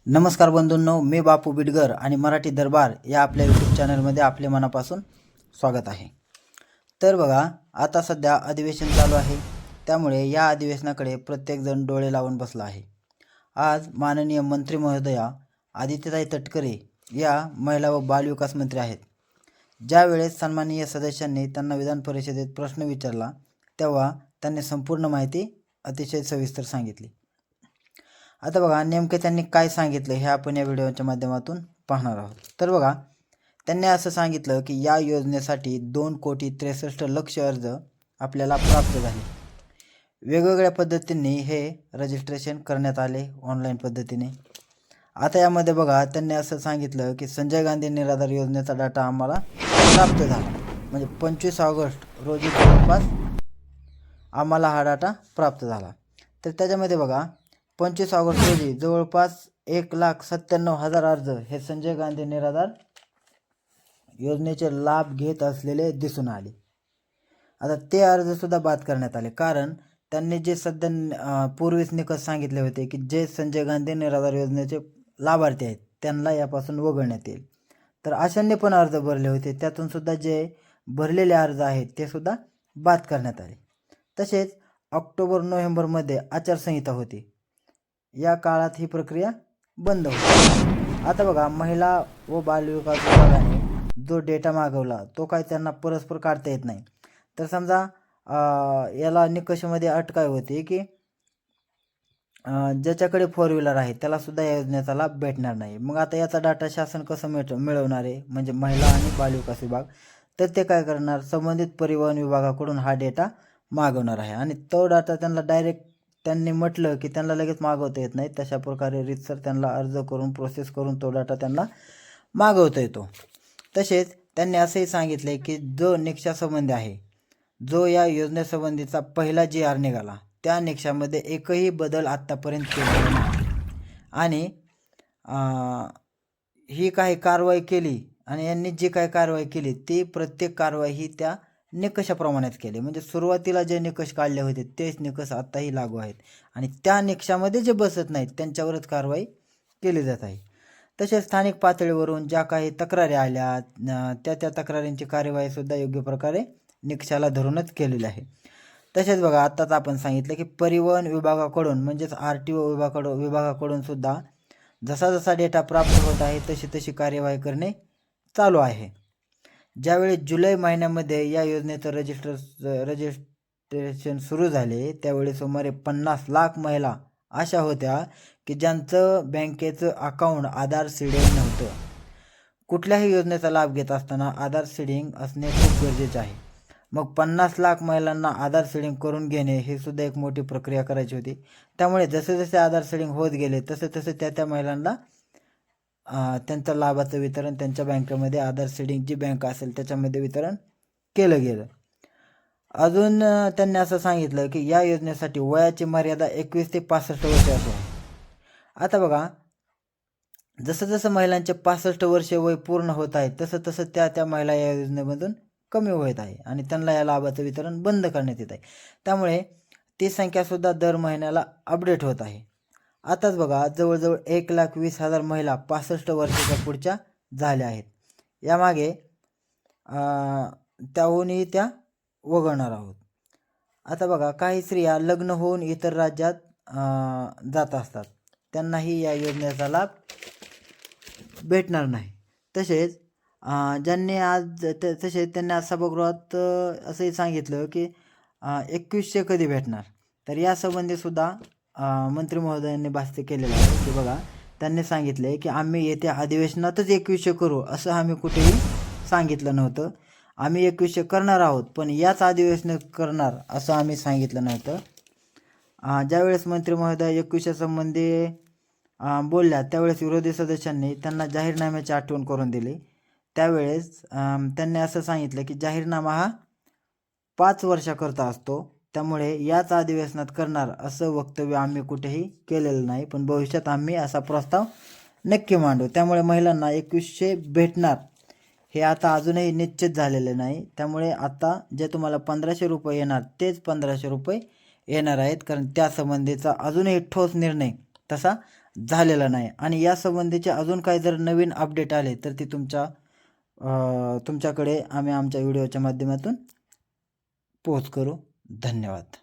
नमस्कार बंधूंनो, मी बापू बिडगर आणि मराठी दरबार या आपल्या यूट्यूब चॅनलमध्ये आपले मनापासून स्वागत आहे। तर बघा, आता सध्या अधिवेशन चालू आहे, त्यामुळे या अधिवेशनाकडे प्रत्येकजण डोळे लावून बसला आहे। आज माननीय मंत्री महोदया आदित्यताई तटकरे या महिला व बालविकास मंत्री आहेत। ज्या वेळेस सन्माननीय सदस्यांनी त्यांना विधान परिषदेत प्रश्न विचारला तेव्हा त्यांनी संपूर्ण माहिती अतिशय सविस्तर सांगितली। आता बघा, नेमके त्यांनी काय सांगितलं हे आपण या व्हिडिओच्या माध्यमातून पाहणार आहोत। तर बघा, त्यांनी असं सांगितलं की या योजनेसाठी 2,63,00,000 अर्ज आपल्याला प्राप्त झाले। वेगवेगळ्या पद्धतींनी हे रजिस्ट्रेशन करण्यात आले ऑनलाईन पद्धतीने। आता यामध्ये बघा, त्यांनी असं सांगितलं की संजय गांधी निराधार योजनेचा डाटा आम्हाला प्राप्त झाला, म्हणजे 25 ऑगस्ट रोजी जवळपास आम्हाला हा डाटा प्राप्त झाला। तर त्याच्यामध्ये बघा, 25 ऑगस्ट रोजी जवळपास 1,97,000 अर्ज हे संजय गांधी निराधार योजनेचे लाभ घेत असलेले दिसून आले। आता ते अर्ज सुद्धा बाद करण्यात आले, कारण त्यांनी जे सध्या पूर्वीच निकष सांगितले होते की जे संजय गांधी निराधार योजनेचे लाभार्थी आहेत त्यांना यापासून वगळण्यात येईल। तर अशांनी पण अर्ज भरले होते, त्यातून सुद्धा जे भरलेले अर्ज आहेत ते सुद्धा बाद करण्यात आले। तसेच ऑक्टोबर-नोव्हेंबरमध्ये आचारसंहिता होती, या काळात ही प्रक्रिया बंद होती। आता बघा, महिला व बालविकास विभागाने जो डेटा मागवला तो काय त्यांना परस्पर काढता येत नाही। तर समजा याला निकषामध्ये अट काय होती की ज्याच्याकडे 4 व्हीलर आहे त्याला सुद्धा या योजनेचा लाभ भेटणार नाही। मग आता याचा डाटा शासन कसं मिळवणार आहे, म्हणजे महिला आणि बालविकास विभाग, तर ते काय करणार, संबंधित परिवहन विभागाकडून हा डेटा मागवणार आहे आणि तो डाटा त्यांना डायरेक्ट त्यांनी म्हटलं की त्यांना लगेच मागवता येत नाही। तशा प्रकारे रीतसर त्यांना अर्ज करून प्रोसेस करून तो डाटा त्यांना मागवता येतो। तसेच त्यांनी असंही सांगितले की जो निकषासंबंधी आहे, जो या योजनेसंबंधीचा पहिला GR निघाला त्या निकषामध्ये एकही बदल आत्तापर्यंत केलेला नाही आणि ही काही कारवाई केली आणि यांनी जी काही कारवाई केली ती प्रत्येक कारवाई ही त्या निकषाप्रमाणेच केली। म्हणजे सुरुवातीला जे निकष काढले होते तेच निकष आत्ताही लागू आहेत आणि त्या निकषामध्ये जे बसत नाहीत त्यांच्यावरच कारवाई केली जात आहे। तसेच स्थानिक पातळीवरून ज्या काही तक्रारी आल्या त्या तक्रारींची कार्यवाही सुद्धा योग्य प्रकारे निकषाला धरूनच केलेली आहे। तसेच बघा, आत्ताच आपण सांगितलं की परिवहन विभागाकडून म्हणजेच RTO विभागाकडून सुद्धा जसा जसा डेटा प्राप्त होत आहे तशी तशी कार्यवाही करणे चालू आहे। ज्यावेळी जुलै महिन्यामध्ये या योजनेचं रजिस्ट्रेशन सुरू झाले त्यावेळी सुमारे 50 लाख महिला अशा होत्या की ज्यांचं बँकेचं अकाउंट आधार सीडिंग नव्हतं। कुठल्याही योजनेचा लाभ घेत असताना आधार सीडिंग असणे खूप गरजेचे आहे। मग 50 लाख महिलांना आधार सीडिंग करून घेणे ही सुद्धा एक मोठी प्रक्रिया करायची होती। त्यामुळे जसे जसे आधार सीडिंग होत गेले तसे तसे त्या महिलांना त्यांच्या लाभाचं वितरण त्यांच्या बँकेमध्ये आधार सीडिंग जी बँक असेल त्याच्यामध्ये वितरण केलं गेलं। अजून त्यांनी असं सांगितलं की या योजनेसाठी वयाची मर्यादा 21 ते 65 वर्षे अशी आहे। आता बघा, जसं जसं महिलांचे 65 वर्षे वय पूर्ण होत आहे तसं तसं त्या महिला या योजनेमधून कमी होत आहे आणि त्यांना या लाभाचं वितरण बंद करण्यात येत आहे। त्यामुळे ती संख्यासुद्धा दर महिन्याला अपडेट होत आहे। आताच बघा, जवळजवळ 1,20,000 महिला 65 वर्षाच्या पुढच्या झाल्या आहेत। यामागे त्याहूनही त्या वगळणार आहोत। आता बघा, काही स्त्रिया लग्न होऊन इतर राज्यात जात असतात, त्यांनाही या योजनेचा लाभ भेटणार नाही। तसेच ज्यांनी त्यांनी आज सभागृहात असंही सांगितलं की 2100 कधी भेटणार, तर यासंबंधी सुद्धा मंत्री महोदयांनी भाष्य केलेलं आहे की बघा, त्यांनी सांगितले की आम्ही येत्या अधिवेशनातच 2100 करू असं आम्ही कुठेही सांगितलं नव्हतं। आम्ही 2100 करणार आहोत पण याच अधिवेशनात करणार असं आम्ही सांगितलं नव्हतं। ज्यावेळेस मंत्री महोदय 2100 संबंधी बोलल्या त्यावेळेस विरोधी सदस्यांनी त्यांना जाहीरनाम्याची आठवण करून दिली। त्यावेळेस त्यांनी असं सांगितलं की जाहीरनामा हा 5 वर्षाकरता असतो, त्यामुळे याच अधिवेशनात करणार असं वक्तव्य आम्ही कुठेही केलेलं नाही, पण भविष्यात आम्ही असा प्रस्ताव नक्की मांडू। त्यामुळे महिलांना 2100 भेटणार हे आता अजूनही निश्चित झालेले नाही। त्यामुळे आता जे तुम्हाला 1500 रुपये येणार तेच 1500 रुपये येणार आहेत, कारण त्यासंबंधीचा अजूनही ठोस निर्णय तसा झालेला नाही आणि या संबंधीचे अजून काही जर नवीन अपडेट आले तर ते तुमच्याकडे आम्ही आमच्या व्हिडिओच्या माध्यमातून पोस्ट करू. धन्यवाद.